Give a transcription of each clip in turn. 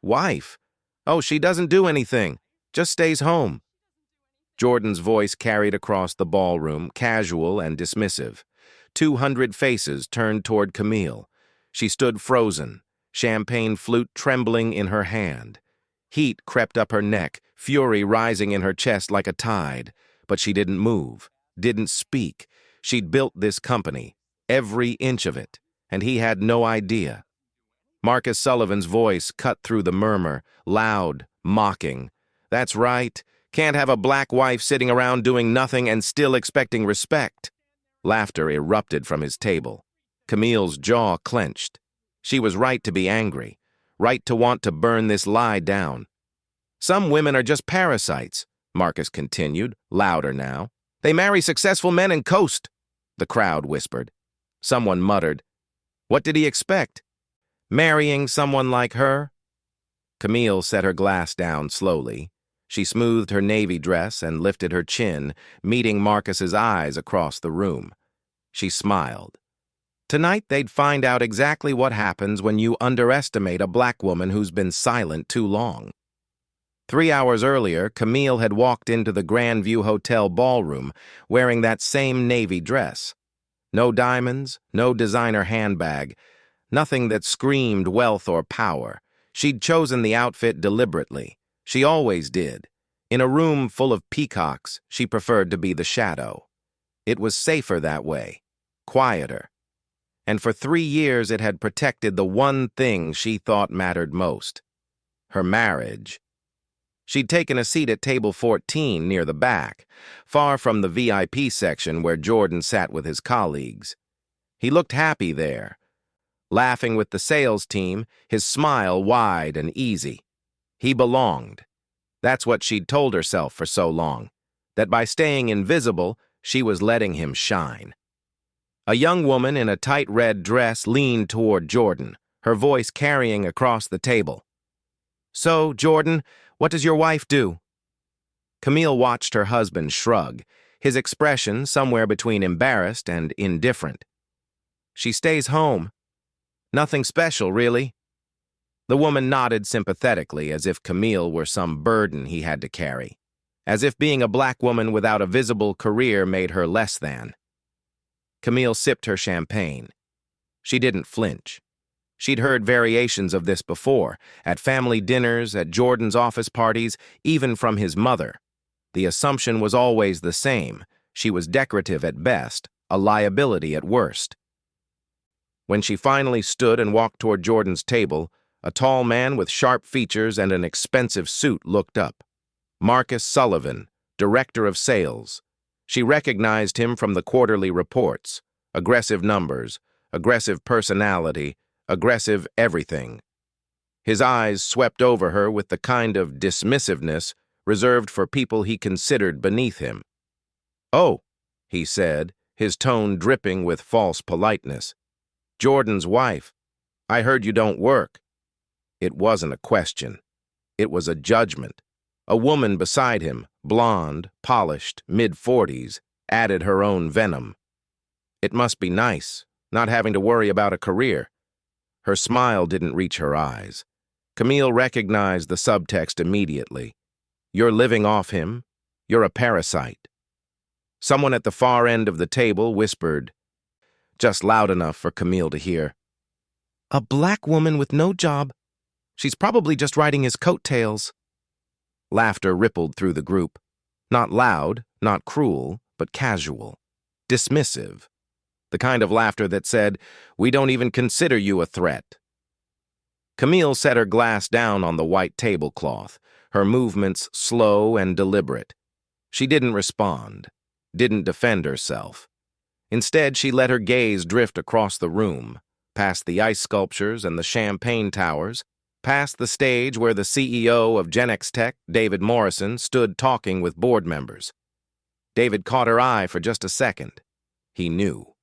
Wife? Oh, she doesn't do anything. Just stays home. Jordan's voice carried across the ballroom, casual and dismissive. 200 faces turned toward Camille. She stood frozen, champagne flute trembling in her hand. Heat crept up her neck, fury rising in her chest like a tide. But she didn't move, didn't speak. She'd built this company, every inch of it, and he had no idea. Marcus Sullivan's voice cut through the murmur, loud, mocking. That's right. Can't have a black wife sitting around doing nothing and still expecting respect. Laughter erupted from his table. Camille's jaw clenched. She was right to be angry, right to want to burn this lie down. Some women are just parasites, Marcus continued, louder now. They marry successful men and coast, the crowd whispered. Someone muttered, what did he expect? Marrying someone like her? Camille set her glass down slowly. She smoothed her navy dress and lifted her chin, meeting Marcus's eyes across the room. She smiled. Tonight they'd find out exactly what happens when you underestimate a black woman who's been silent too long. 3 hours earlier, Camille had walked into the Grandview Hotel ballroom wearing that same navy dress. No diamonds, no designer handbag, nothing that screamed wealth or power. She'd chosen the outfit deliberately. She always did. In a room full of peacocks, she preferred to be the shadow. It was safer that way, quieter. And for 3 years it had protected the one thing she thought mattered most, her marriage. She'd taken a seat at table 14 near the back, far from the VIP section where Jordan sat with his colleagues. He looked happy there, laughing with the sales team, his smile wide and easy. He belonged. That's what she'd told herself for so long, that by staying invisible, she was letting him shine. A young woman in a tight red dress leaned toward Jordan, her voice carrying across the table. So, Jordan, what does your wife do? Camille watched her husband shrug, his expression somewhere between embarrassed and indifferent. She stays home. Nothing special, really. The woman nodded sympathetically, as if Camille were some burden he had to carry, as if being a black woman without a visible career made her less than. Camille sipped her champagne. She didn't flinch. She'd heard variations of this before, at family dinners, at Jordan's office parties, even from his mother. The assumption was always the same. She was decorative at best, a liability at worst. When she finally stood and walked toward Jordan's table, a tall man with sharp features and an expensive suit looked up. Marcus Sullivan, director of sales. She recognized him from the quarterly reports. Aggressive numbers, aggressive personality, aggressive everything. His eyes swept over her with the kind of dismissiveness reserved for people he considered beneath him. "Oh," he said, his tone dripping with false politeness. "Jordan's wife. I heard you don't work." It wasn't a question. It was a judgment. A woman beside him, blonde, polished, mid-40s, added her own venom. It must be nice, not having to worry about a career. Her smile didn't reach her eyes. Camille recognized the subtext immediately. You're living off him. You're a parasite. Someone at the far end of the table whispered, just loud enough for Camille to hear, "A black woman with no job. She's probably just riding his coattails." Laughter rippled through the group. Not loud, not cruel, but casual, dismissive. The kind of laughter that said, "We don't even consider you a threat." Camille set her glass down on the white tablecloth, her movements slow and deliberate. She didn't respond, didn't defend herself. Instead, she let her gaze drift across the room, past the ice sculptures and the champagne towers, past the stage where the CEO of Genex Tech, David Morrison, stood talking with board members. David caught her eye for just a second. He knew.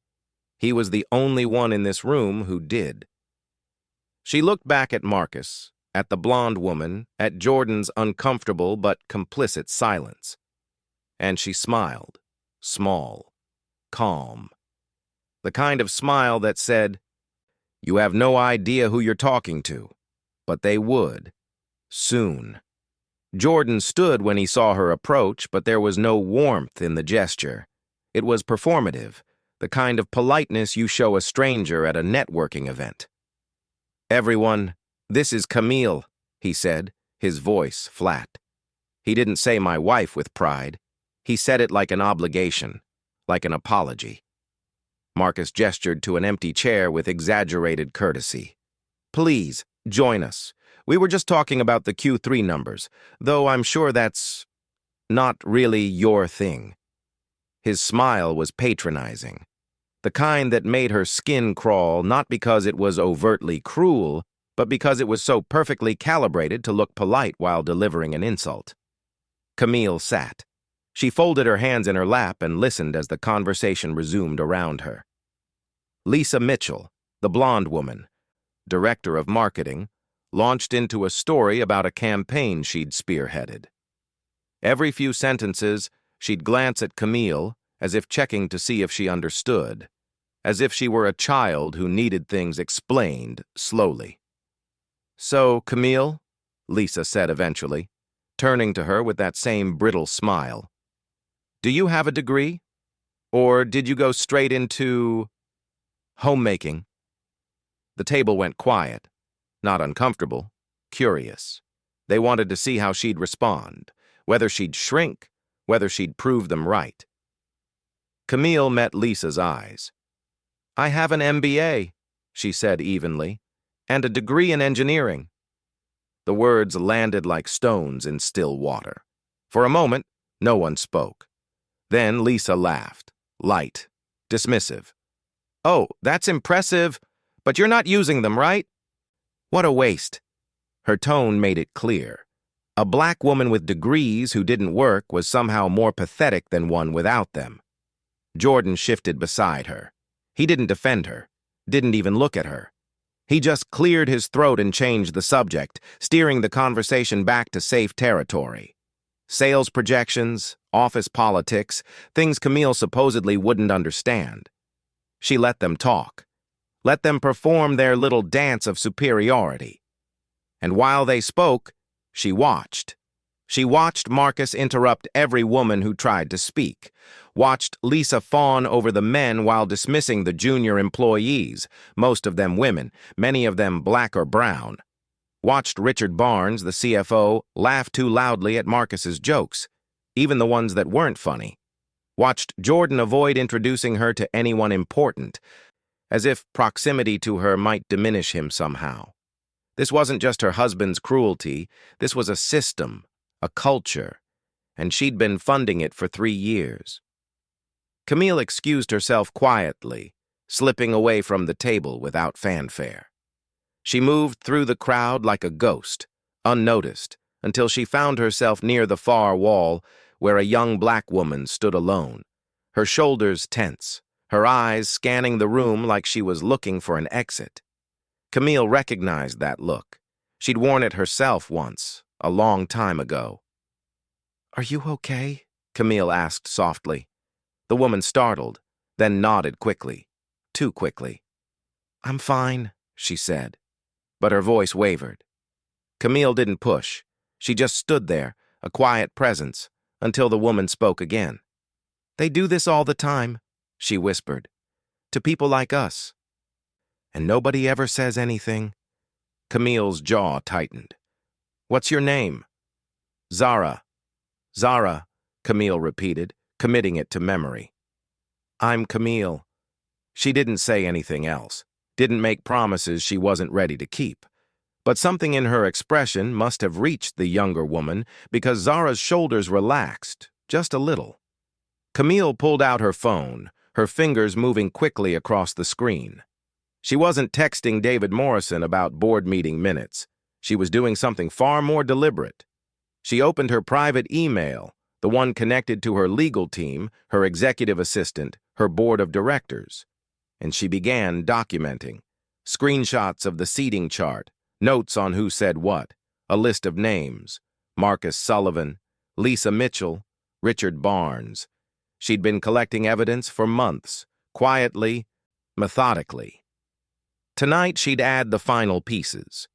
He was the only one in this room who did. She looked back at Marcus, at the blonde woman, at Jordan's uncomfortable but complicit silence. And she smiled, small, calm. The kind of smile that said, "You have no idea who you're talking to, but they would." Soon. Jordan stood when he saw her approach, but there was no warmth in the gesture. It was performative, the kind of politeness you show a stranger at a networking event. "Everyone, this is Camille," he said, his voice flat. He didn't say "my wife" with pride. He said it like an obligation, like an apology. Marcus gestured to an empty chair with exaggerated courtesy. "Please, join us. We were just talking about the Q3 numbers, though I'm sure that's not really your thing." His smile was patronizing, the kind that made her skin crawl not because it was overtly cruel, but because it was so perfectly calibrated to look polite while delivering an insult. Camille sat. She folded her hands in her lap and listened as the conversation resumed around her. Lisa Mitchell, the blonde woman, director of marketing, launched into a story about a campaign she'd spearheaded. Every few sentences, she'd glance at Camille, as if checking to see if she understood, as if she were a child who needed things explained slowly. "So, Camille," Lisa said eventually, turning to her with that same brittle smile, "do you have a degree? Or did you go straight into homemaking?" The table went quiet, not uncomfortable, curious. They wanted to see how she'd respond, whether she'd shrink, whether she'd prove them right. Camille met Lisa's eyes. "I have an MBA," she said evenly, "and a degree in engineering." The words landed like stones in still water. For a moment, no one spoke. Then Lisa laughed, light, dismissive. "Oh, that's impressive, but you're not using them, right?" "What a waste." Her tone made it clear. A black woman with degrees who didn't work was somehow more pathetic than one without them. Jordan shifted beside her. He didn't defend her, didn't even look at her. He just cleared his throat and changed the subject, steering the conversation back to safe territory. Sales projections, office politics, things Camille supposedly wouldn't understand. She let them talk. Let them perform their little dance of superiority. And while they spoke, she watched. She watched Marcus interrupt every woman who tried to speak, watched Lisa fawn over the men while dismissing the junior employees, most of them women, many of them black or brown, watched Richard Barnes, the CFO, laugh too loudly at Marcus's jokes, even the ones that weren't funny, watched Jordan avoid introducing her to anyone important, as if proximity to her might diminish him somehow. This wasn't just her husband's cruelty, this was a system, a culture, and she'd been funding it for 3 years. Camille excused herself quietly, slipping away from the table without fanfare. She moved through the crowd like a ghost, unnoticed, until she found herself near the far wall where a young black woman stood alone, her shoulders tense, her eyes scanning the room like she was looking for an exit. Camille recognized that look. She'd worn it herself once, a long time ago. "Are you okay?" Camille asked softly. The woman startled, then nodded quickly, too quickly. "I'm fine," she said, but her voice wavered. Camille didn't push. She just stood there, a quiet presence, until the woman spoke again. "They do this all the time," she whispered, "to people like us. And nobody ever says anything." Camille's jaw tightened. "What's your name?" "Zara." "Zara," Camille repeated, committing it to memory. "I'm Camille." She didn't say anything else, didn't make promises she wasn't ready to keep. But something in her expression must have reached the younger woman because Zara's shoulders relaxed, just a little. Camille pulled out her phone, her fingers moving quickly across the screen. She wasn't texting David Morrison about board meeting minutes. She was doing something far more deliberate. She opened her private email, the one connected to her legal team, her executive assistant, her board of directors, and she began documenting. Screenshots of the seating chart, notes on who said what, a list of names: Marcus Sullivan, Lisa Mitchell, Richard Barnes. She'd been collecting evidence for months, quietly, methodically. Tonight she'd add the final pieces.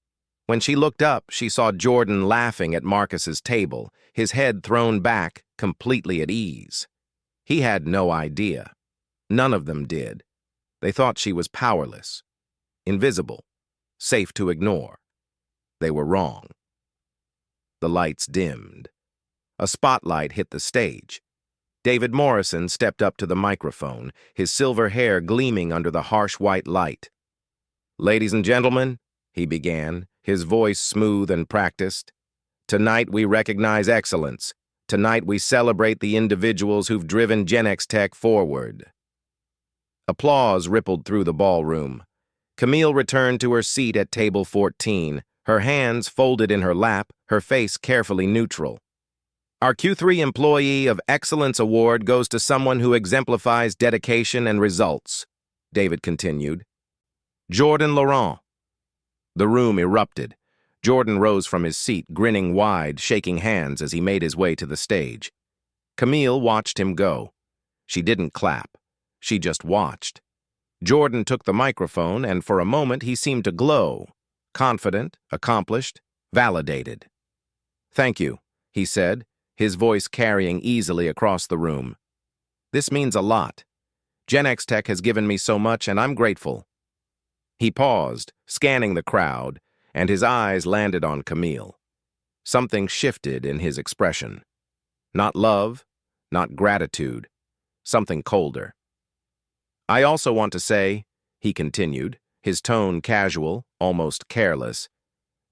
When she looked up, she saw Jordan laughing at Marcus's table, his head thrown back, completely at ease. He had no idea. None of them did. They thought she was powerless, invisible, safe to ignore. They were wrong. The lights dimmed. A spotlight hit the stage. David Morrison stepped up to the microphone, his silver hair gleaming under the harsh white light. "Ladies and gentlemen," he began, his voice smooth and practiced, "tonight we recognize excellence. Tonight we celebrate the individuals who've driven Gen X Tech forward." Applause rippled through the ballroom. Camille returned to her seat at table 14, her hands folded in her lap, her face carefully neutral. "Our Q3 Employee of Excellence Award goes to someone who exemplifies dedication and results," David continued. "Jordan Laurent." The room erupted. Jordan rose from his seat, grinning wide, shaking hands as he made his way to the stage. Camille watched him go. She didn't clap. She just watched. Jordan took the microphone, and for a moment he seemed to glow. Confident, accomplished, validated. "Thank you," he said, his voice carrying easily across the room. "This means a lot. Gen X Tech has given me so much, and I'm grateful." He paused, scanning the crowd, and his eyes landed on Camille. Something shifted in his expression. Not love, not gratitude, something colder. "I also want to say," he continued, his tone casual, almost careless,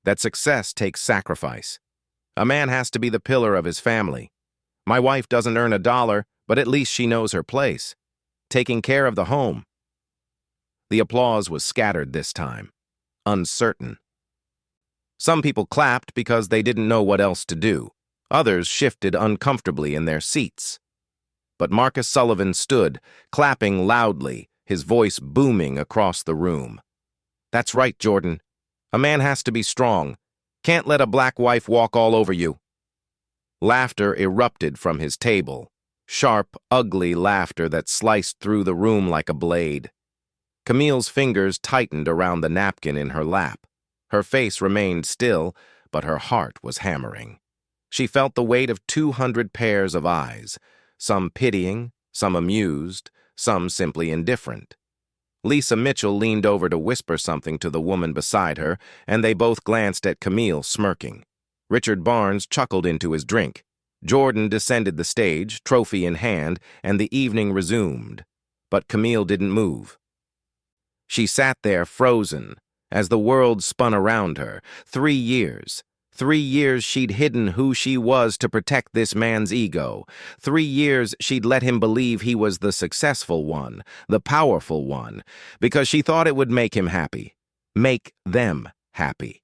"that success takes sacrifice. A man has to be the pillar of his family. My wife doesn't earn $1, but at least she knows her place. Taking care of the home." The applause was scattered this time, uncertain. Some people clapped because they didn't know what else to do. Others shifted uncomfortably in their seats. But Marcus Sullivan stood, clapping loudly, his voice booming across the room. "That's right, Jordan. A man has to be strong. Can't let a black wife walk all over you." Laughter erupted from his table, sharp, ugly laughter that sliced through the room like a blade. Camille's fingers tightened around the napkin in her lap. Her face remained still, but her heart was hammering. She felt the weight of 200 pairs of eyes, some pitying, some amused, some simply indifferent. Lisa Mitchell leaned over to whisper something to the woman beside her, and they both glanced at Camille, smirking. Richard Barnes chuckled into his drink. Jordan descended the stage, trophy in hand, and the evening resumed. But Camille didn't move. She sat there frozen, as the world spun around her. 3 years. 3 years she'd hidden who she was to protect this man's ego. 3 years she'd let him believe he was the successful one, the powerful one, because she thought it would make him happy, make them happy.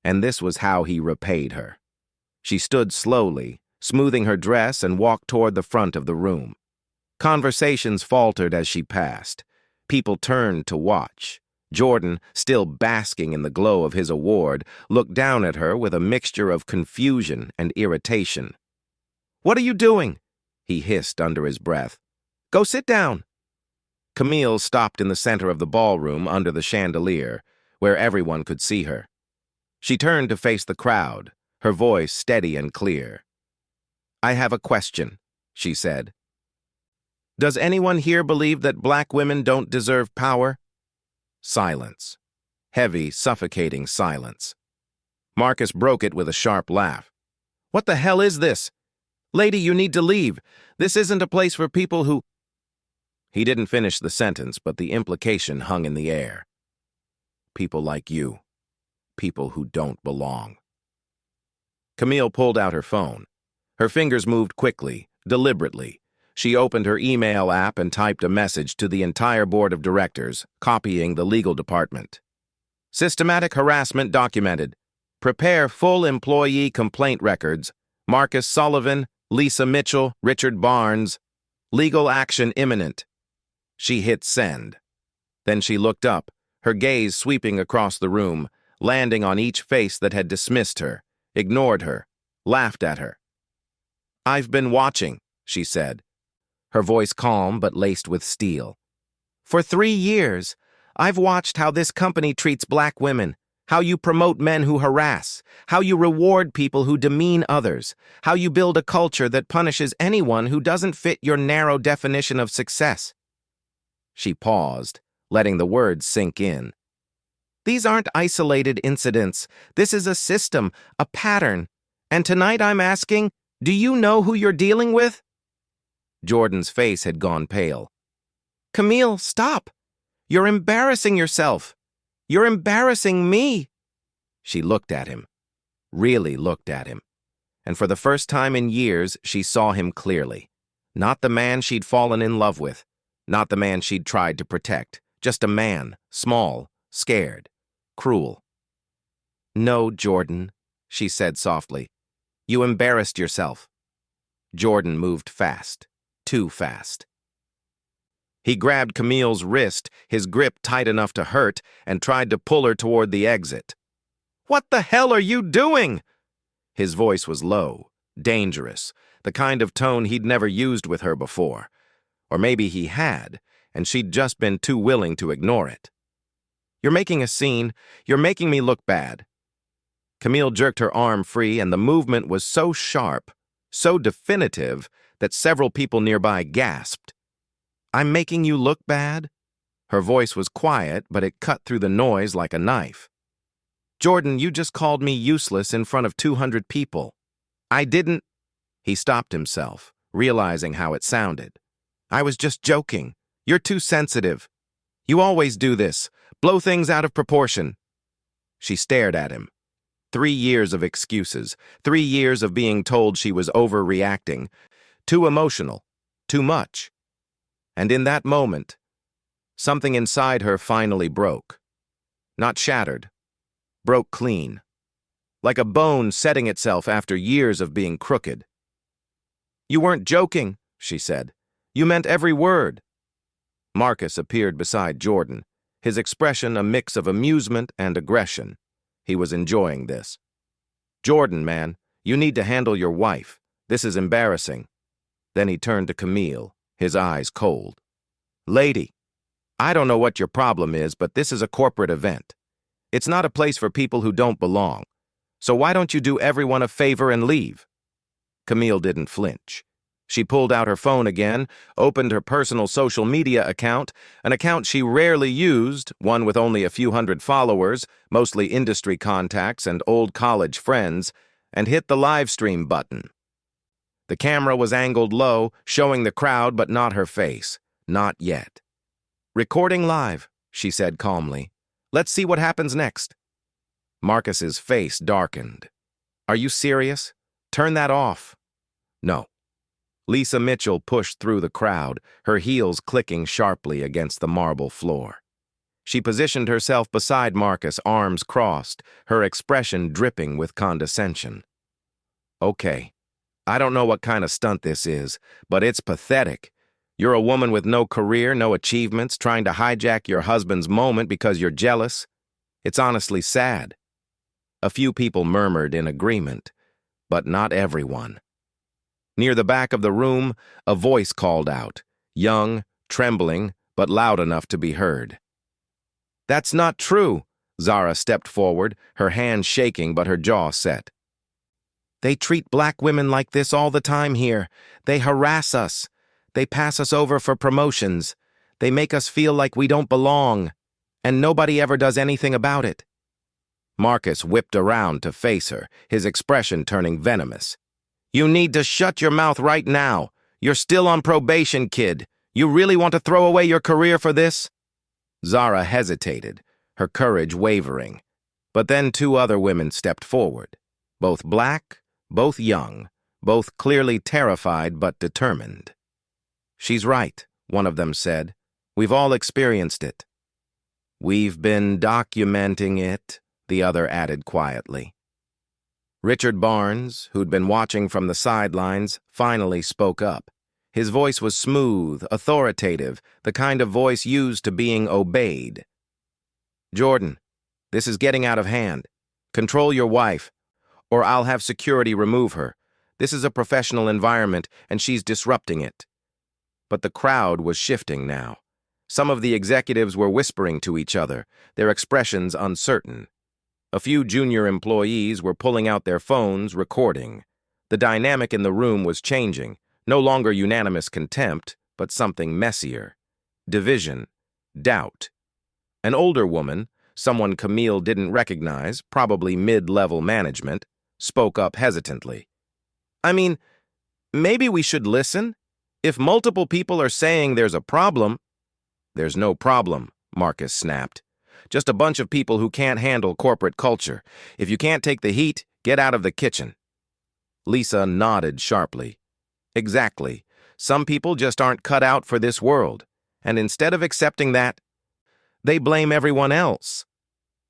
And this was how he repaid her. She stood slowly, smoothing her dress, and walked toward the front of the room. Conversations faltered as she passed. People turned to watch. Jordan, still basking in the glow of his award, looked down at her with a mixture of confusion and irritation. "What are you doing?" he hissed under his breath. "Go sit down." Camille stopped in the center of the ballroom under the chandelier, where everyone could see her. She turned to face the crowd, her voice steady and clear. "I have a question," she said. "Does anyone here believe that black women don't deserve power?" Silence. Heavy, suffocating silence. Marcus broke it with a sharp laugh. "What the hell is this? Lady, you need to leave. This isn't a place for people who—" He didn't finish the sentence, but the implication hung in the air. "People like you. People who don't belong." Camille pulled out her phone. Her fingers moved quickly, deliberately. She opened her email app and typed a message to the entire board of directors, copying the legal department. "Systematic harassment documented. Prepare full employee complaint records. Marcus Sullivan, Lisa Mitchell, Richard Barnes. Legal action imminent." She hit send. Then she looked up, her gaze sweeping across the room, landing on each face that had dismissed her, ignored her, laughed at her. "I've been watching," she said, her voice calm but laced with steel. "For 3 years, I've watched how this company treats black women, How you promote men who harass, how you reward people who demean others, how you build a culture that punishes anyone who doesn't fit your narrow definition of success. She paused, letting the words sink in. These aren't isolated incidents. This is a system, a pattern. And tonight I'm asking, do you know who you're dealing with? Jordan's face had gone pale. Camille, stop! You're embarrassing yourself. You're embarrassing me. She looked at him, really looked at him. And for the first time in years, she saw him clearly. Not the man she'd fallen in love with, not the man she'd tried to protect, just a man, small, scared, cruel. No, Jordan, she said softly. You embarrassed yourself. Jordan moved fast, too fast. He grabbed Camille's wrist, his grip tight enough to hurt, and tried to pull her toward the exit. What the hell are you doing? His voice was low, dangerous, the kind of tone he'd never used with her before. Or maybe he had, and she'd just been too willing to ignore it. You're making a scene. You're making me look bad. Camille jerked her arm free, and the movement was so sharp, so definitive, that several people nearby gasped. I'm making you look bad? Her voice was quiet, but it cut through the noise like a knife. Jordan, you just called me useless in front of 200 people. I didn't... He stopped himself, realizing how it sounded. I was just joking. You're too sensitive. You always do this, blow things out of proportion. She stared at him. 3 years of excuses, 3 years of being told she was overreacting, too emotional, too much. And in that moment, something inside her finally broke. Not shattered, broke clean. Like a bone setting itself after years of being crooked. You weren't joking, she said. You meant every word. Marcus appeared beside Jordan, his expression a mix of amusement and aggression. He was enjoying this. Jordan, man, you need to handle your wife. This is embarrassing. Then he turned to Camille, his eyes cold. Lady, I don't know what your problem is, but this is a corporate event. It's not a place for people who don't belong. So why don't you do everyone a favor and leave? Camille didn't flinch. She pulled out her phone again, opened her personal social media account, an account she rarely used, one with only a few hundred followers, mostly industry contacts and old college friends, and hit the live stream button. The camera was angled low, showing the crowd but not her face. Not yet. Recording live, she said calmly. Let's see what happens next. Marcus's face darkened. Are you serious? Turn that off. No. Lisa Mitchell pushed through the crowd, her heels clicking sharply against the marble floor. She positioned herself beside Marcus, arms crossed, her expression dripping with condescension. Okay. I don't know what kind of stunt this is, but it's pathetic. You're a woman with no career, no achievements, trying to hijack your husband's moment because you're jealous. It's honestly sad. A few people murmured in agreement, but not everyone. Near the back of the room, a voice called out, young, trembling, but loud enough to be heard. That's not true. Zara stepped forward, her hand shaking but her jaw set. They treat black women like this all the time here. They harass us. They pass us over for promotions. They make us feel like we don't belong. And nobody ever does anything about it. Marcus whipped around to face her, his expression turning venomous. You need to shut your mouth right now. You're still on probation, kid. You really want to throw away your career for this? Zara hesitated, her courage wavering. But then 2 other women stepped forward, both black, both young, both clearly terrified but determined. She's right, one of them said. We've all experienced it. We've been documenting it, the other added quietly. Richard Barnes, who'd been watching from the sidelines, finally spoke up. His voice was smooth, authoritative, the kind of voice used to being obeyed. Jordan, this is getting out of hand. Control your wife, or I'll have security remove her. This is a professional environment, and she's disrupting it. But the crowd was shifting now. Some of the executives were whispering to each other, their expressions uncertain. A few junior employees were pulling out their phones, recording. The dynamic in the room was changing, no longer unanimous contempt, but something messier. Division, doubt. An older woman, someone Camille didn't recognize, probably mid-level management, spoke up hesitantly. I mean, maybe we should listen? If multiple people are saying there's a problem— There's no problem, Marcus snapped. Just a bunch of people who can't handle corporate culture. If you can't take the heat, get out of the kitchen. Lisa nodded sharply. Exactly. Some people just aren't cut out for this world. And instead of accepting that, they blame everyone else.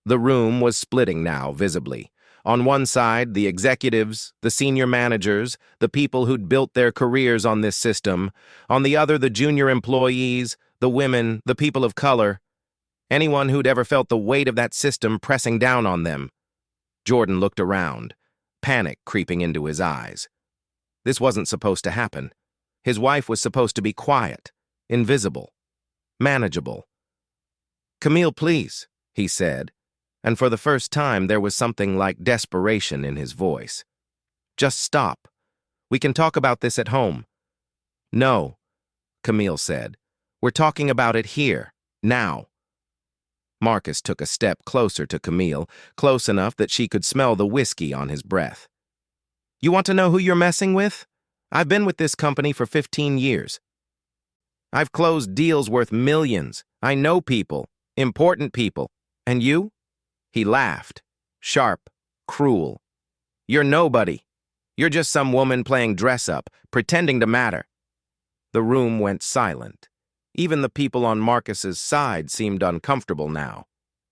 The room was splitting now, visibly. On one side, the executives, the senior managers, the people who'd built their careers on this system. On the other, the junior employees, the women, the people of color. Anyone who'd ever felt the weight of that system pressing down on them. Jordan looked around, panic creeping into his eyes. This wasn't supposed to happen. His wife was supposed to be quiet, invisible, manageable. "Camille, please," he said, and for the first time there was something like desperation in his voice. "Just stop. We can talk about this at home." "No," Camille said. "We're talking about it here, now." Marcus took a step closer to Camille, close enough that she could smell the whiskey on his breath. "You want to know who you're messing with? I've been with this company for 15 years. I've closed deals worth millions. I know people, important people. And you?" He laughed, sharp, cruel. "You're nobody. You're just some woman playing dress-up, pretending to matter." The room went silent. Even the people on Marcus's side seemed uncomfortable now.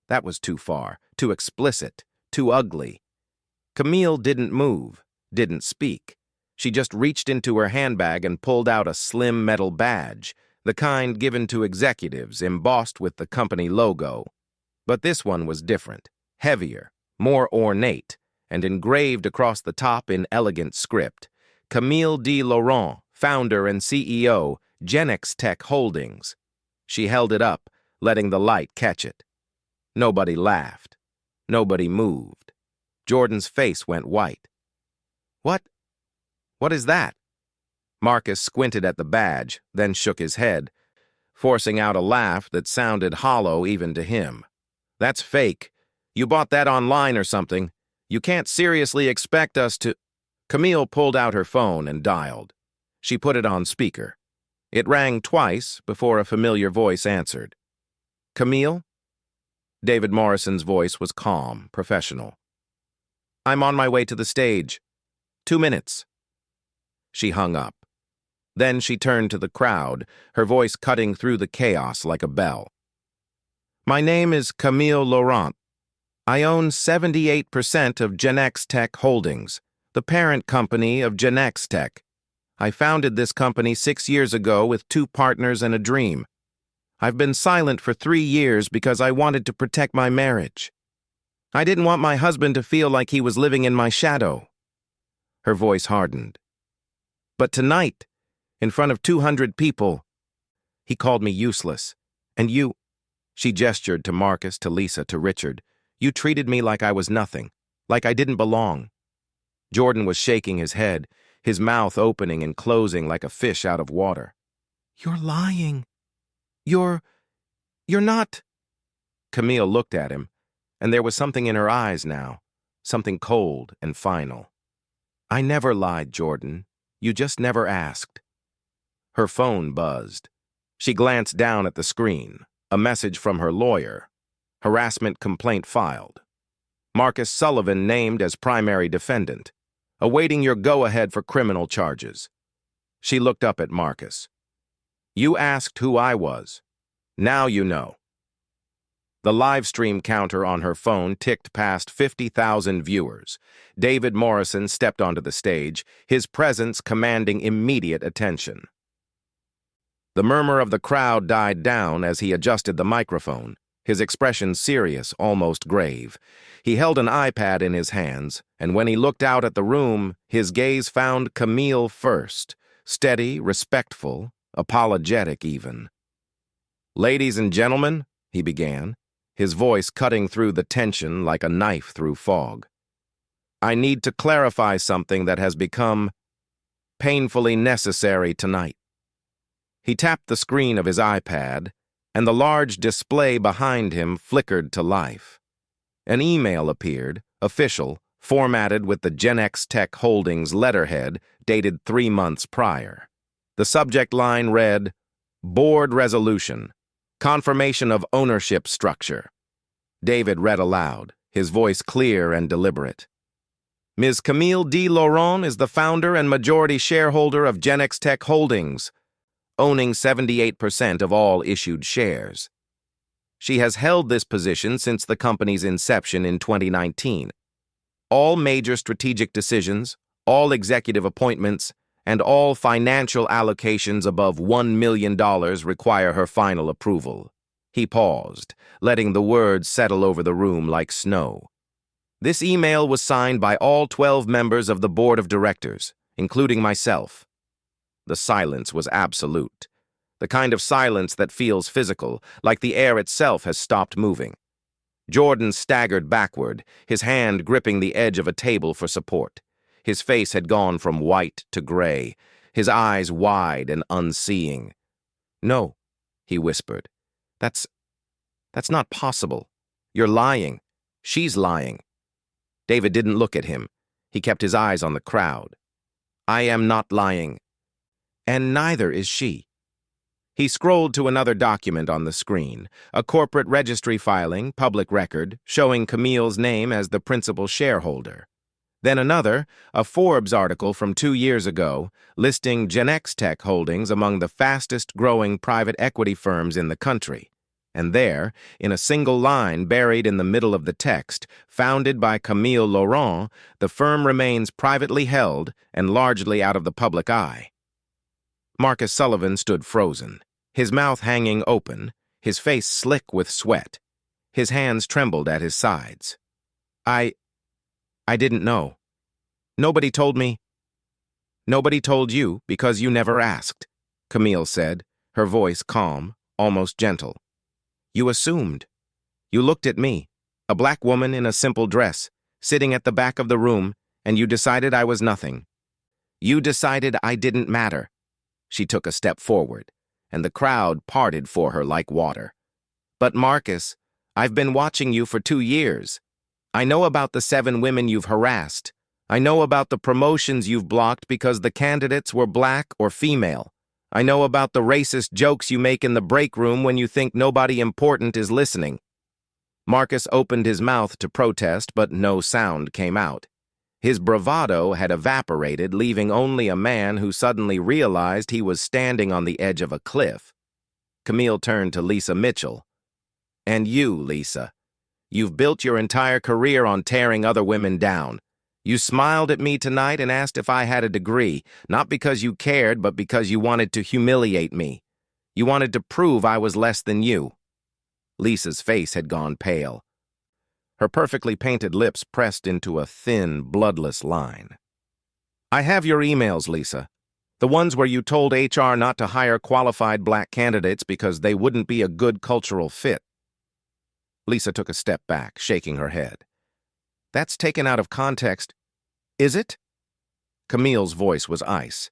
That was too far, too explicit, too ugly. Camille didn't move, didn't speak. She just reached into her handbag and pulled out a slim metal badge, the kind given to executives, embossed with the company logo. But this one was different, heavier, more ornate, and engraved across the top in elegant script. Camille D. Laurent, founder and CEO, Genex Tech Holdings. She held it up, letting the light catch it. Nobody laughed. Nobody moved. Jordan's face went white. What is that?" Marcus squinted at the badge, then shook his head, forcing out a laugh that sounded hollow even to him. "That's fake. You bought that online or something. You can't seriously expect us to—" Camille pulled out her phone and dialed. She put it on speaker. It rang twice before a familiar voice answered. "Camille?" David Morrison's voice was calm, professional. "I'm on my way to the stage. 2 minutes." She hung up. Then she turned to the crowd, her voice cutting through the chaos like a bell. "My name is Camille Laurent. I own 78% of Genex Tech Holdings, the parent company of Genex Tech. I founded this company 6 years ago with 2 partners and a dream. I've been silent for 3 years because I wanted to protect my marriage. I didn't want my husband to feel like he was living in my shadow." Her voice hardened. "But tonight, in front of 200 people, he called me useless. And you—" She gestured to Marcus, to Lisa, to Richard. "You treated me like I was nothing, like I didn't belong." Jordan was shaking his head, his mouth opening and closing like a fish out of water. "You're lying. You're not—" Camille looked at him, and there was something in her eyes now, something cold and final. "I never lied, Jordan. You just never asked." Her phone buzzed. She glanced down at the screen, a message from her lawyer. Harassment complaint filed. Marcus Sullivan named as primary defendant. Awaiting your go-ahead for criminal charges. She looked up at Marcus. "You asked who I was. Now you know." The live stream counter on her phone ticked past 50,000 viewers. David Morrison stepped onto the stage, his presence commanding immediate attention. The murmur of the crowd died down as he adjusted the microphone, his expression serious, almost grave. He held an iPad in his hands, and when he looked out at the room, his gaze found Camille first, steady, respectful, apologetic even. "Ladies and gentlemen," he began, his voice cutting through the tension like a knife through fog. "I need to clarify something that has become painfully necessary tonight." He tapped the screen of his iPad, and the large display behind him flickered to life. An email appeared, official, formatted with the Gen X Tech Holdings letterhead dated 3 months prior. The subject line read, "Board Resolution, Confirmation of Ownership Structure." David read aloud, his voice clear and deliberate. "Ms. Camille D. Laurent is the founder and majority shareholder of Gen X Tech Holdings, owning 78% of all issued shares. She has held this position since the company's inception in 2019. All major strategic decisions, all executive appointments, and all financial allocations above $1 million require her final approval." He paused, letting the words settle over the room like snow. "This email was signed by all 12 members of the board of directors, including myself." The silence was absolute, the kind of silence that feels physical, like the air itself has stopped moving. Jordan staggered backward, his hand gripping the edge of a table for support. His face had gone from white to gray, his eyes wide and unseeing. "No," he whispered. That's not possible. You're lying. She's lying." David didn't look at him. He kept his eyes on the crowd. "I am not lying. And neither is she." He scrolled to another document on the screen, a corporate registry filing, public record, showing Camille's name as the principal shareholder. Then another, a Forbes article from 2 years ago, listing Gen X Tech Holdings among the fastest-growing private equity firms in the country. And there, in a single line buried in the middle of the text, founded by Camille Laurent, the firm remains privately held and largely out of the public eye. Marcus Sullivan stood frozen, his mouth hanging open, his face slick with sweat. His hands trembled at his sides. I didn't know. Nobody told me." "Nobody told you because you never asked," Camille said, her voice calm, almost gentle. "You assumed. You looked at me, a black woman in a simple dress, sitting at the back of the room, and you decided I was nothing. You decided I didn't matter." She took a step forward, and the crowd parted for her like water. "But Marcus, I've been watching you for 2 years. I know about the 7 women you've harassed. I know about the promotions you've blocked because the candidates were black or female. I know about the racist jokes you make in the break room when you think nobody important is listening." Marcus opened his mouth to protest, but no sound came out. His bravado had evaporated, leaving only a man who suddenly realized he was standing on the edge of a cliff. Camille turned to Lisa Mitchell. "And you, Lisa. You've built your entire career on tearing other women down. You smiled at me tonight and asked if I had a degree, not because you cared, but because you wanted to humiliate me. You wanted to prove I was less than you." Lisa's face had gone pale. Her perfectly painted lips pressed into a thin, bloodless line. "I have your emails, Lisa. The ones where you told HR not to hire qualified black candidates because they wouldn't be a good cultural fit." Lisa took a step back, shaking her head. "That's taken out of context. Is it?" Camille's voice was ice.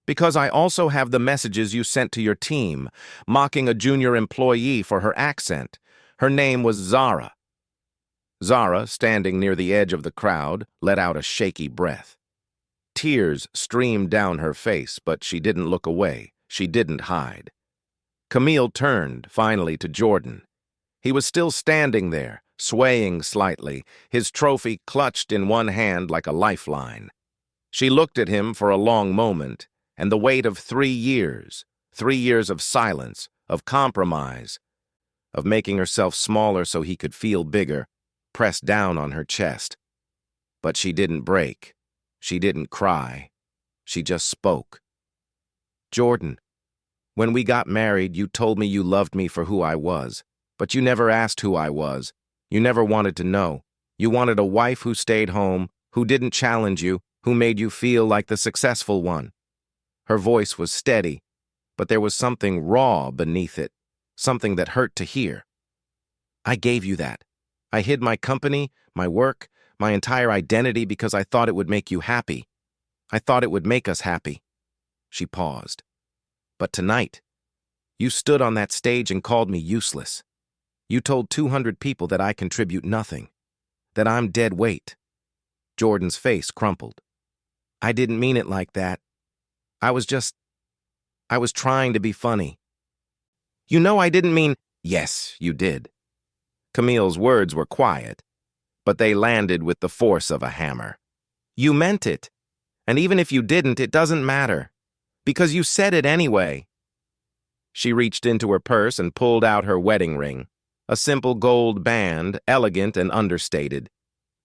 "Because I also have the messages you sent to your team, mocking a junior employee for her accent. Her name was Zara." Zara, standing near the edge of the crowd, let out a shaky breath. Tears streamed down her face, but she didn't look away. She didn't hide. Camille turned, finally, to Jordan. He was still standing there, swaying slightly, his trophy clutched in one hand like a lifeline. She looked at him for a long moment, and the weight of 3 years, 3 years of silence, of compromise, of making herself smaller so he could feel bigger, pressed down on her chest. But she didn't break. She didn't cry. She just spoke. "Jordan, when we got married, you told me you loved me for who I was, but you never asked who I was. You never wanted to know. You wanted a wife who stayed home, who didn't challenge you, who made you feel like the successful one." Her voice was steady, but there was something raw beneath it, something that hurt to hear. I gave you that. I hid my company, my work, my entire identity because I thought it would make you happy. I thought it would make us happy." She paused. "But tonight, you stood on that stage and called me useless. You told 200 people that I contribute nothing, that I'm dead weight." Jordan's face crumpled. "I didn't mean it like that. I was trying to be funny." "You know I didn't mean—" "Yes, you did." Camille's words were quiet, but they landed with the force of a hammer. "You meant it. And even if you didn't, it doesn't matter. Because you said it anyway." She reached into her purse and pulled out her wedding ring, a simple gold band, elegant and understated.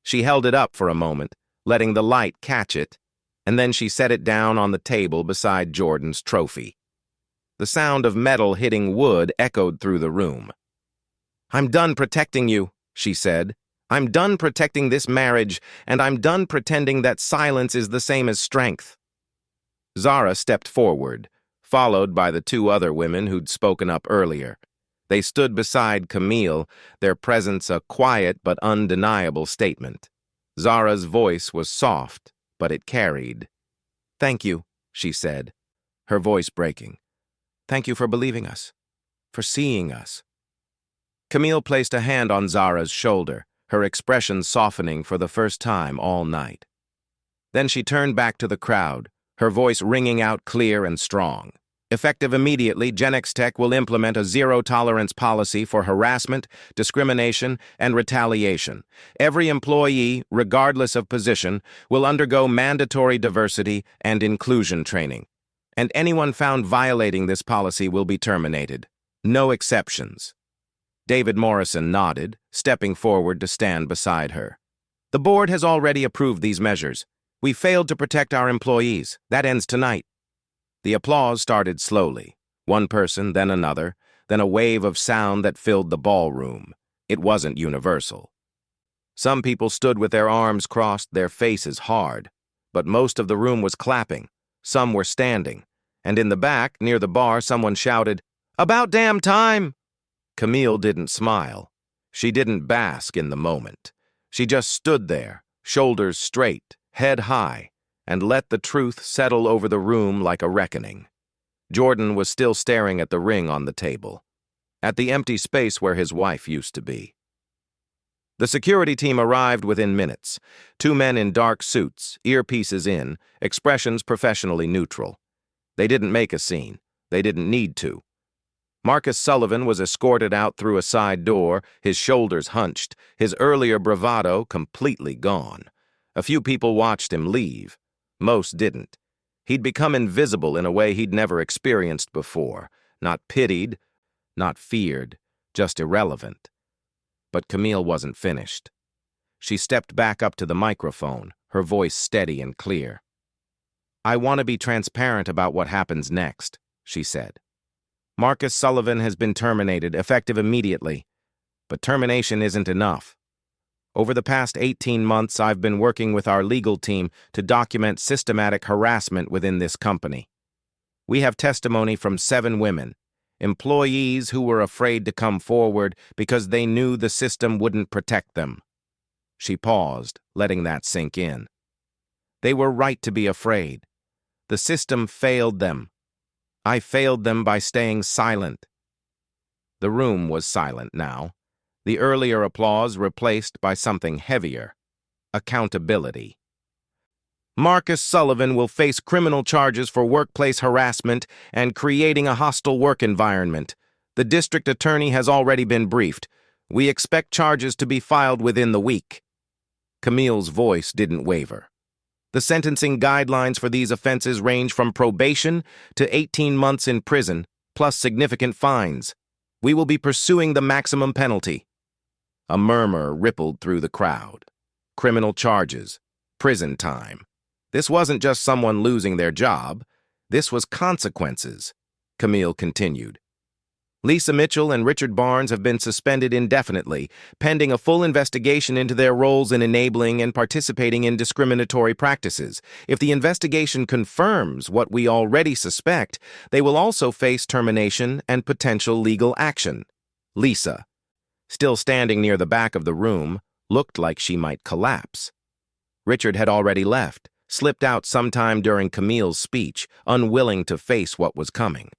She held it up for a moment, letting the light catch it, and then she set it down on the table beside Jordan's trophy. The sound of metal hitting wood echoed through the room. "I'm done protecting you," she said. "I'm done protecting this marriage, and I'm done pretending that silence is the same as strength." Zara stepped forward, followed by the two other women who'd spoken up earlier. They stood beside Camille, their presence a quiet but undeniable statement. Zara's voice was soft, but it carried. "Thank you," she said, her voice breaking. "Thank you for believing us, for seeing us." Camille placed a hand on Zara's shoulder, her expression softening for the first time all night. Then she turned back to the crowd, her voice ringing out clear and strong. "Effective immediately, Genex Tech will implement a zero-tolerance policy for harassment, discrimination, and retaliation. Every employee, regardless of position, will undergo mandatory diversity and inclusion training. And anyone found violating this policy will be terminated. No exceptions." David Morrison nodded, stepping forward to stand beside her. "The board has already approved these measures. We failed to protect our employees. That ends tonight." The applause started slowly. One person, then another, then a wave of sound that filled the ballroom. It wasn't universal. Some people stood with their arms crossed, their faces hard, but most of the room was clapping. Some were standing, and in the back, near the bar, someone shouted, "About damn time!" Camille didn't smile. She didn't bask in the moment. She just stood there, shoulders straight, head high, and let the truth settle over the room like a reckoning. Jordan was still staring at the ring on the table, at the empty space where his wife used to be. The security team arrived within minutes. Two men in dark suits, earpieces in, expressions professionally neutral. They didn't make a scene. They didn't need to. Marcus Sullivan was escorted out through a side door, his shoulders hunched, his earlier bravado completely gone. A few people watched him leave. Most didn't. He'd become invisible in a way he'd never experienced before. Not pitied, not feared, just irrelevant. But Camille wasn't finished. She stepped back up to the microphone, her voice steady and clear. "I want to be transparent about what happens next," she said. "Marcus Sullivan has been terminated, effective immediately. But termination isn't enough. Over the past 18 months, I've been working with our legal team to document systematic harassment within this company. We have testimony from 7 women, employees who were afraid to come forward because they knew the system wouldn't protect them." She paused, letting that sink in. They were right to be afraid. The system failed them. I failed them by staying silent. The room was silent now. The earlier applause replaced by something heavier. Accountability. "Marcus Sullivan will face criminal charges for workplace harassment and creating a hostile work environment. The district attorney has already been briefed. We expect charges to be filed within the week." Camille's voice didn't waver. "The sentencing guidelines for these offenses range from probation to 18 months in prison, plus significant fines. We will be pursuing the maximum penalty." A murmur rippled through the crowd. Criminal charges, prison time. This wasn't just someone losing their job. This was consequences. Camille continued. "Lisa Mitchell and Richard Barnes have been suspended indefinitely, pending a full investigation into their roles in enabling and participating in discriminatory practices. If the investigation confirms what we already suspect, they will also face termination and potential legal action." Lisa. still standing near the back of the room, looked like she might collapse. Richard had already left, slipped out sometime during Camille's speech, unwilling to face what was coming.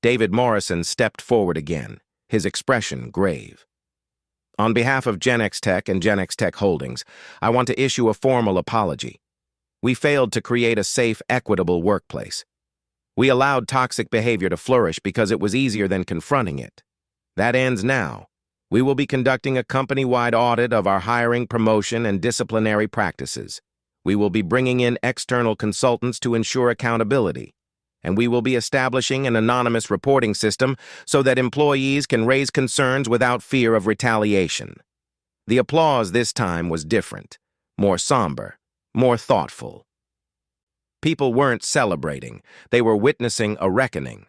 David Morrison stepped forward again, his expression grave. On behalf of Genex Tech and Genex Tech Holdings, I want to issue a formal apology. We failed to create a safe, equitable workplace. We allowed toxic behavior to flourish because it was easier than confronting it. That ends now. We will be conducting a company-wide audit of our hiring, promotion, and disciplinary practices. We will be bringing in external consultants to ensure accountability. And we will be establishing an anonymous reporting system so that employees can raise concerns without fear of retaliation. The applause this time was different, more somber, more thoughtful. People weren't celebrating, they were witnessing a reckoning.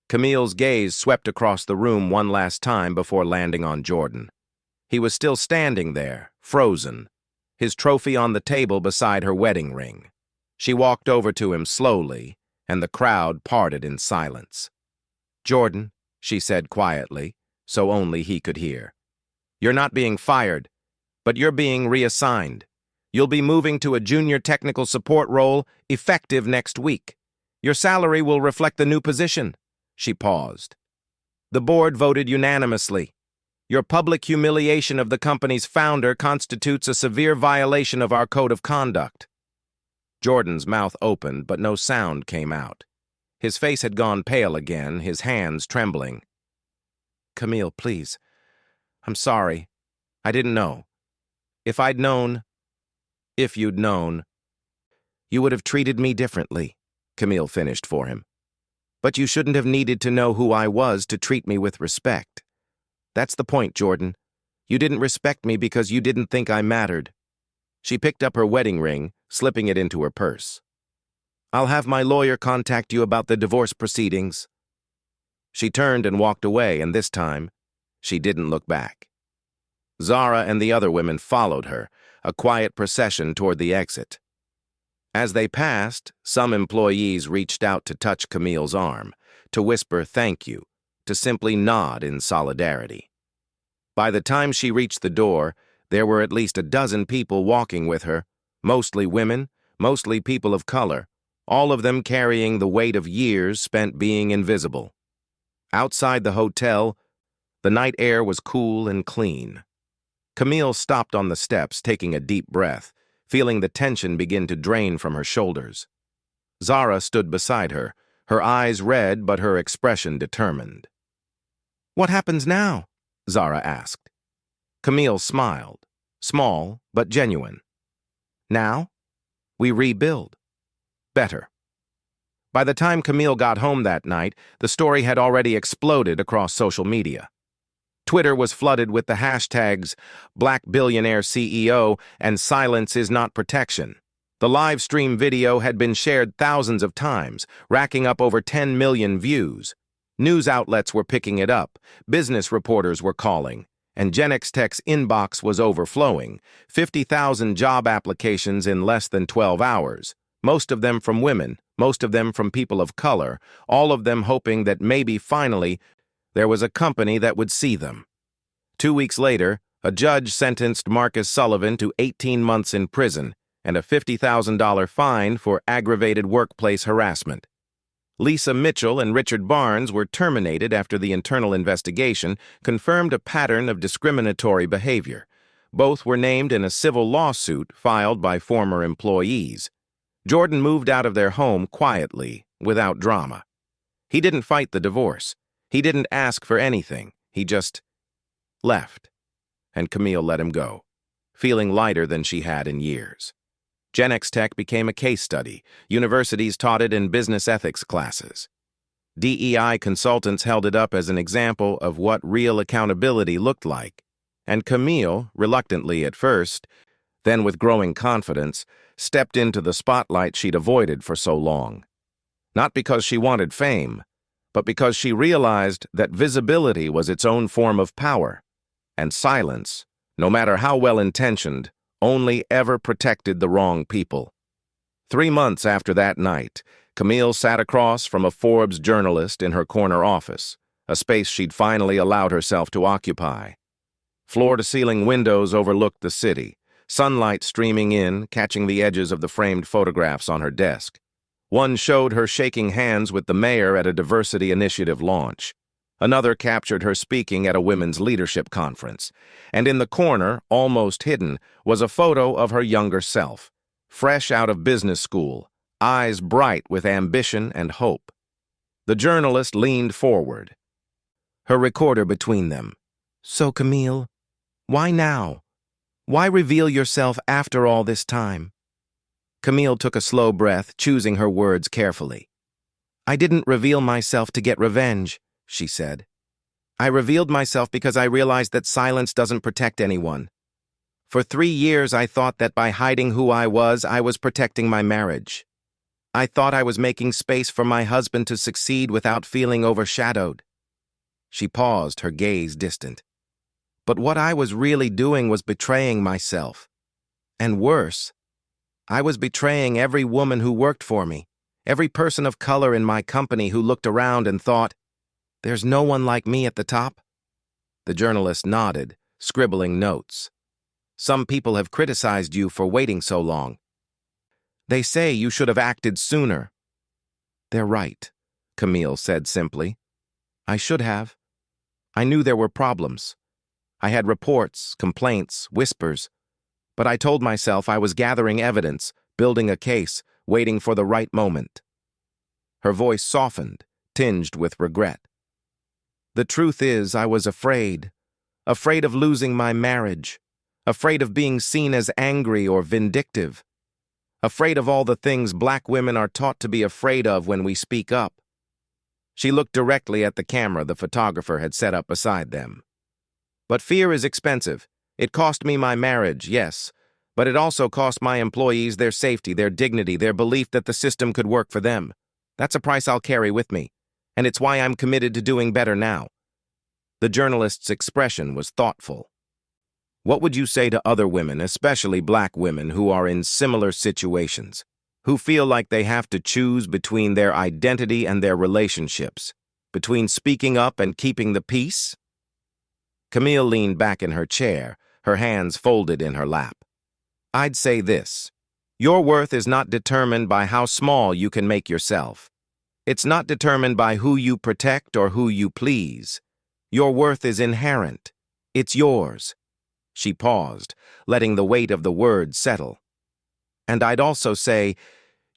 Camille's gaze swept across the room one last time before landing on Jordan. He was still standing there, frozen, his trophy on the table beside her wedding ring. She walked over to him slowly, and the crowd parted in silence. "Jordan," she said quietly, so only he could hear. "You're not being fired, but you're being reassigned. You'll be moving to a junior technical support role effective next week. Your salary will reflect the new position." She paused. "The board voted unanimously. Your public humiliation of the company's founder constitutes a severe violation of our code of conduct." Jordan's mouth opened, but no sound came out. His face had gone pale again, his hands trembling. "Camille, please. I'm sorry. I didn't know. If I'd known, if you'd known, you would have treated me differently," Camille finished for him. "But you shouldn't have needed to know who I was to treat me with respect. That's the point, Jordan. You didn't respect me because you didn't think I mattered." She picked up her wedding ring, slipping it into her purse. "I'll have my lawyer contact you about the divorce proceedings." She turned and walked away, and this time, she didn't look back. Zara and the other women followed her, a quiet procession toward the exit. As they passed, some employees reached out to touch Camille's arm, to whisper thank you, to simply nod in solidarity. By the time she reached the door, there were at least a dozen people walking with her, mostly women, mostly people of color, all of them carrying the weight of years spent being invisible. Outside the hotel, the night air was cool and clean. Camille stopped on the steps, taking a deep breath, feeling the tension begin to drain from her shoulders. Zara stood beside her, her eyes red but her expression determined. "What happens now?" Zara asked. Camille smiled, small but genuine. "Now, we rebuild. Better." By the time Camille got home that night, the story had already exploded across social media. Twitter was flooded with the hashtags Black Billionaire CEO and Silence is Not Protection. The live stream video had been shared thousands of times, racking up over 10 million views. News outlets were picking it up, business reporters were calling, and Genex Tech's inbox was overflowing, 50,000 job applications in less than 12 hours, most of them from women, most of them from people of color, all of them hoping that maybe finally there was a company that would see them. 2 weeks later, a judge sentenced Marcus Sullivan to 18 months in prison and a $50,000 fine for aggravated workplace harassment. Lisa Mitchell and Richard Barnes were terminated after the internal investigation confirmed a pattern of discriminatory behavior. Both were named in a civil lawsuit filed by former employees. Jordan moved out of their home quietly, without drama. He didn't fight the divorce. He didn't ask for anything. He just left. And Camille let him go, feeling lighter than she had in years. Genex Tech became a case study. Universities taught it in business ethics classes. DEI consultants held it up as an example of what real accountability looked like. And Camille, reluctantly at first, then with growing confidence, stepped into the spotlight she'd avoided for so long. Not because she wanted fame, but because she realized that visibility was its own form of power, and silence, no matter how well-intentioned, only ever protected the wrong people. 3 months after that night, Camille sat across from a Forbes journalist in her corner office, a space she'd finally allowed herself to occupy. Floor-to-ceiling windows overlooked the city, sunlight streaming in, catching the edges of the framed photographs on her desk. One showed her shaking hands with the mayor at a diversity initiative launch. Another captured her speaking at a women's leadership conference. And in the corner, almost hidden, was a photo of her younger self, fresh out of business school, eyes bright with ambition and hope. The journalist leaned forward, her recorder between them. "So, Camille, why now? Why reveal yourself after all this time?" Camille took a slow breath, choosing her words carefully. "I didn't reveal myself to get revenge," she said. "I revealed myself because I realized that silence doesn't protect anyone. For 3 years, I thought that by hiding who I was protecting my marriage. I thought I was making space for my husband to succeed without feeling overshadowed." She paused, her gaze distant. "But what I was really doing was betraying myself. And worse, I was betraying every woman who worked for me, every person of color in my company who looked around and thought, 'There's no one like me at the top.'" The journalist nodded, scribbling notes. "Some people have criticized you for waiting so long. They say you should have acted sooner." "They're right," Camille said simply. "I should have. I knew there were problems. I had reports, complaints, whispers. But I told myself I was gathering evidence, building a case, waiting for the right moment." Her voice softened, tinged with regret. "The truth is, I was afraid of losing my marriage, afraid of being seen as angry or vindictive, afraid of all the things Black women are taught to be afraid of when we speak up." She looked directly at the camera the photographer had set up beside them. "But fear is expensive. It cost me my marriage, yes, but it also cost my employees their safety, their dignity, their belief that the system could work for them. That's a price I'll carry with me, and it's why I'm committed to doing better now." The journalist's expression was thoughtful. "What would you say to other women, especially Black women, who are in similar situations, who feel like they have to choose between their identity and their relationships, between speaking up and keeping the peace?" Camille leaned back in her chair, her hands folded in her lap. "I'd say this. Your worth is not determined by how small you can make yourself. It's not determined by who you protect or who you please. Your worth is inherent. It's yours." She paused, letting the weight of the words settle. "And I'd also say,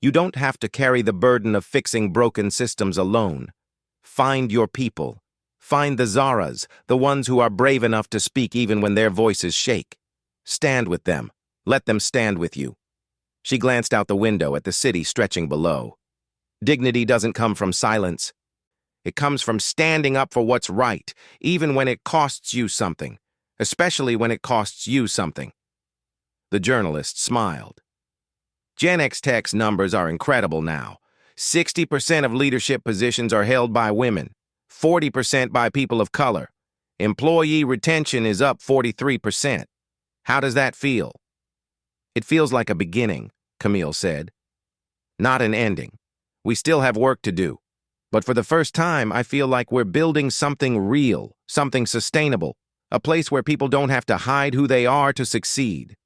you don't have to carry the burden of fixing broken systems alone. Find your people. Find the Zaras, the ones who are brave enough to speak even when their voices shake. Stand with them. Let them stand with you." She glanced out the window at the city stretching below. "Dignity doesn't come from silence. It comes from standing up for what's right, even when it costs you something, especially when it costs you something." The journalist smiled. "Gen X Tech's numbers are incredible now. 60% of leadership positions are held by women, 40% by people of color. Employee retention is up 43%. How does that feel?" "It feels like a beginning," Camille said. "Not an ending. We still have work to do. But for the first time, I feel like we're building something real, something sustainable, a place where people don't have to hide who they are to succeed."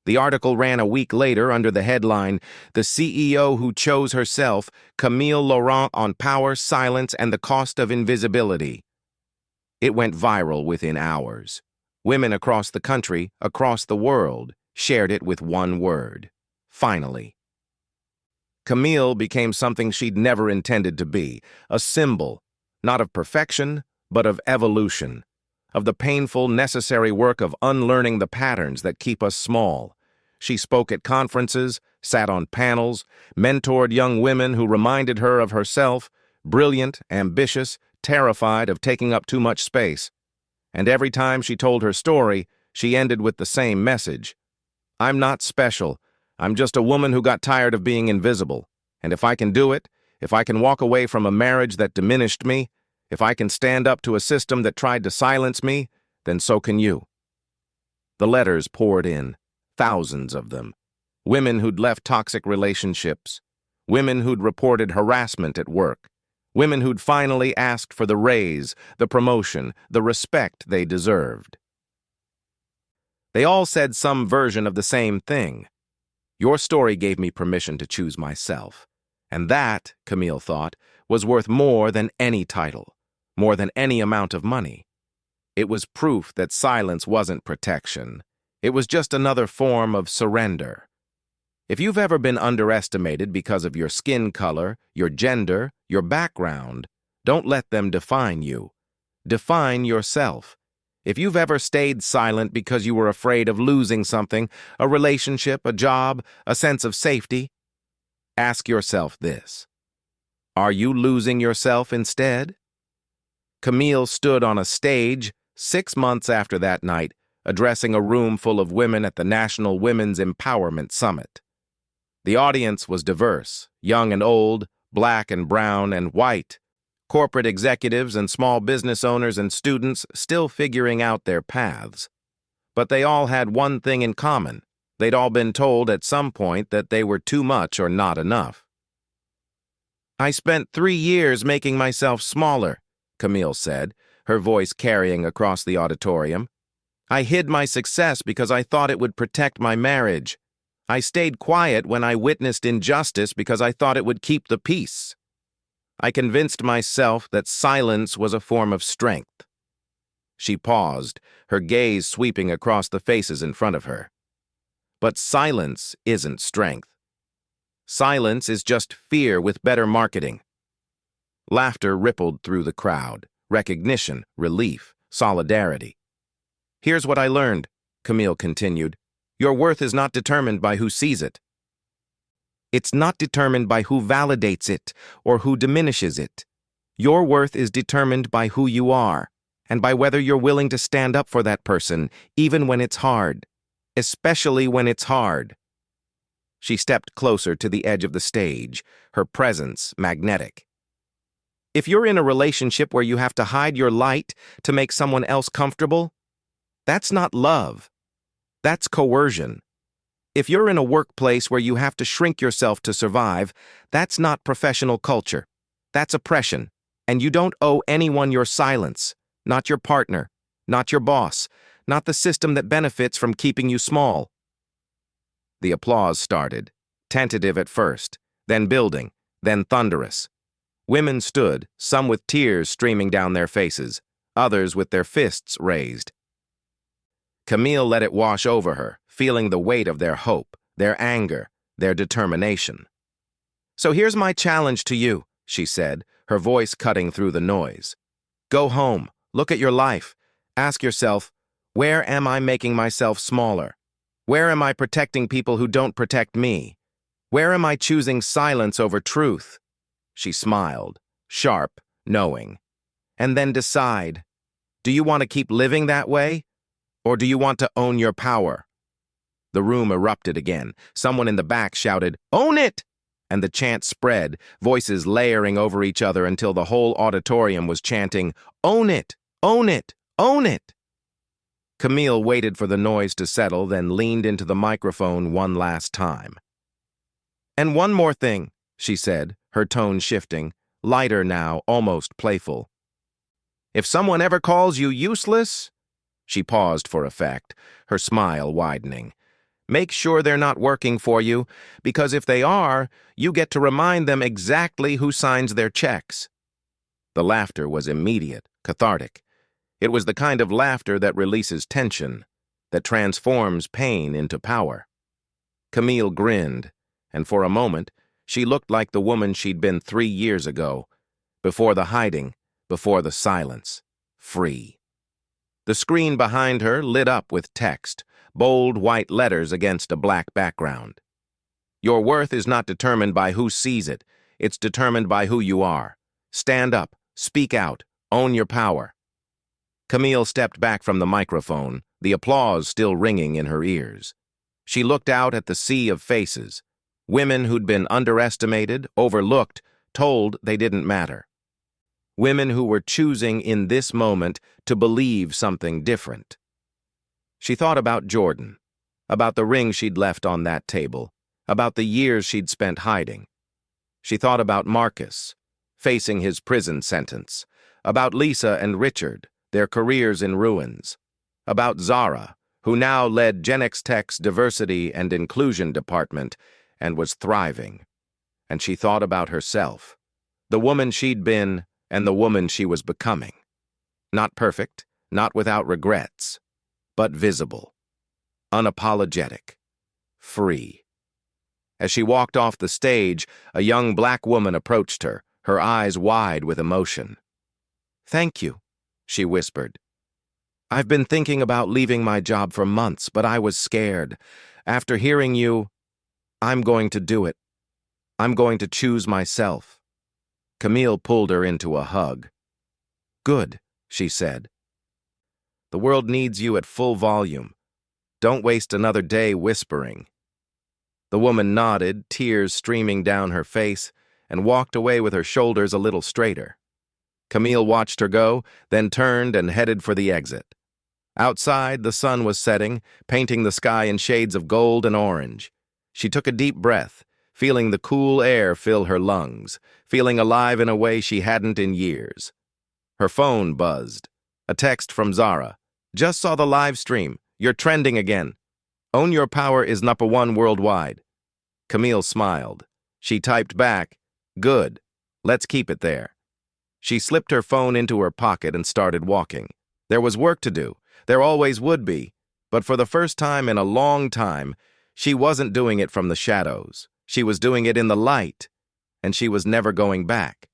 The article ran a week later under the headline, "The CEO Who Chose Herself, Camille Laurent on Power, Silence, and the Cost of Invisibility." It went viral within hours. Women across the country, across the world, shared it with one word: finally. Camille became something she'd never intended to be, a symbol, not of perfection, but of evolution, of the painful, necessary work of unlearning the patterns that keep us small. She spoke at conferences, sat on panels, mentored young women who reminded her of herself, brilliant, ambitious, terrified of taking up too much space. And every time she told her story, she ended with the same message: "I'm not special. I'm just a woman who got tired of being invisible. And if I can do it, if I can walk away from a marriage that diminished me, if I can stand up to a system that tried to silence me, then so can you." The letters poured in, thousands of them. Women who'd left toxic relationships. Women who'd reported harassment at work. Women who'd finally asked for the raise, the promotion, the respect they deserved. They all said some version of the same thing. Your story gave me permission to choose myself. And that, Camille thought, was worth more than any title, more than any amount of money. It was proof that silence wasn't protection. It was just another form of surrender. If you've ever been underestimated because of your skin color, your gender, your background, don't let them define you. Define yourself. If you've ever stayed silent because you were afraid of losing something, a relationship, a job, a sense of safety, ask yourself this. Are you losing yourself instead? Camille stood on a stage 6 months after that night, addressing a room full of women at the National Women's Empowerment Summit. The audience was diverse, young and old, black and brown and white, corporate executives and small business owners and students still figuring out their paths. But they all had one thing in common. They'd all been told at some point that they were too much or not enough. I spent 3 years making myself smaller, Camille said, her voice carrying across the auditorium. I hid my success because I thought it would protect my marriage. I stayed quiet when I witnessed injustice because I thought it would keep the peace. I convinced myself that silence was a form of strength. She paused, her gaze sweeping across the faces in front of her. But silence isn't strength. Silence is just fear with better marketing. Laughter rippled through the crowd. Recognition, relief, solidarity. Here's what I learned, Camille continued. Your worth is not determined by who sees it. It's not determined by who validates it or who diminishes it. Your worth is determined by who you are and by whether you're willing to stand up for that person, even when it's hard, especially when it's hard. She stepped closer to the edge of the stage, her presence magnetic. If you're in a relationship where you have to hide your light to make someone else comfortable, that's not love. That's coercion. If you're in a workplace where you have to shrink yourself to survive, that's not professional culture. That's oppression. And you don't owe anyone your silence, not your partner, not your boss, not the system that benefits from keeping you small. The applause started, tentative at first, then building, then thunderous. Women stood, some with tears streaming down their faces, others with their fists raised. Camille let it wash over her, feeling the weight of their hope, their anger, their determination. So here's my challenge to you, she said, her voice cutting through the noise. Go home, look at your life, ask yourself, where am I making myself smaller? Where am I protecting people who don't protect me? Where am I choosing silence over truth? She smiled, sharp, knowing. And then decide, do you want to keep living that way? Or do you want to own your power? The room erupted again. Someone in the back shouted, "Own it!" And the chant spread, voices layering over each other until the whole auditorium was chanting, "Own it! Own it! Own it!" Camille waited for the noise to settle, then leaned into the microphone one last time. And one more thing, she said, her tone shifting, lighter now, almost playful. If someone ever calls you useless, she paused for effect, her smile widening. Make sure they're not working for you, because if they are, you get to remind them exactly who signs their checks. The laughter was immediate, cathartic. It was the kind of laughter that releases tension, that transforms pain into power. Camille grinned, and for a moment, she looked like the woman she'd been 3 years ago, before the hiding, before the silence, free. The screen behind her lit up with text, bold white letters against a black background. Your worth is not determined by who sees it. It's determined by who you are. Stand up, speak out, own your power. Camille stepped back from the microphone, the applause still ringing in her ears. She looked out at the sea of faces, women who'd been underestimated, overlooked, told they didn't matter. Women who were choosing in this moment to believe something different. She thought about Jordan, about the ring she'd left on that table, about the years she'd spent hiding. She thought about Marcus, facing his prison sentence, about Lisa and Richard, their careers in ruins, about Zara, who now led Gen X Tech's diversity and inclusion department and was thriving. And she thought about herself, the woman she'd been and the woman she was becoming. Not perfect, not without regrets, but visible, unapologetic, free. As she walked off the stage, a young black woman approached her, her eyes wide with emotion. "Thank you," she whispered. "I've been thinking about leaving my job for months, but I was scared. After hearing you, I'm going to do it. I'm going to choose myself." Camille pulled her into a hug. "Good," she said. "The world needs you at full volume. Don't waste another day whispering." The woman nodded, tears streaming down her face, and walked away with her shoulders a little straighter. Camille watched her go, then turned and headed for the exit. Outside, the sun was setting, painting the sky in shades of gold and orange. She took a deep breath, feeling the cool air fill her lungs, feeling alive in a way she hadn't in years. Her phone buzzed. A text from Zara. "Just saw the live stream. You're trending again. Own Your Power is #1 worldwide." Camille smiled. She typed back, "Good. Let's keep it there." She slipped her phone into her pocket and started walking. There was work to do. There always would be. But for the first time in a long time, she wasn't doing it from the shadows. She was doing it in the light, and she was never going back.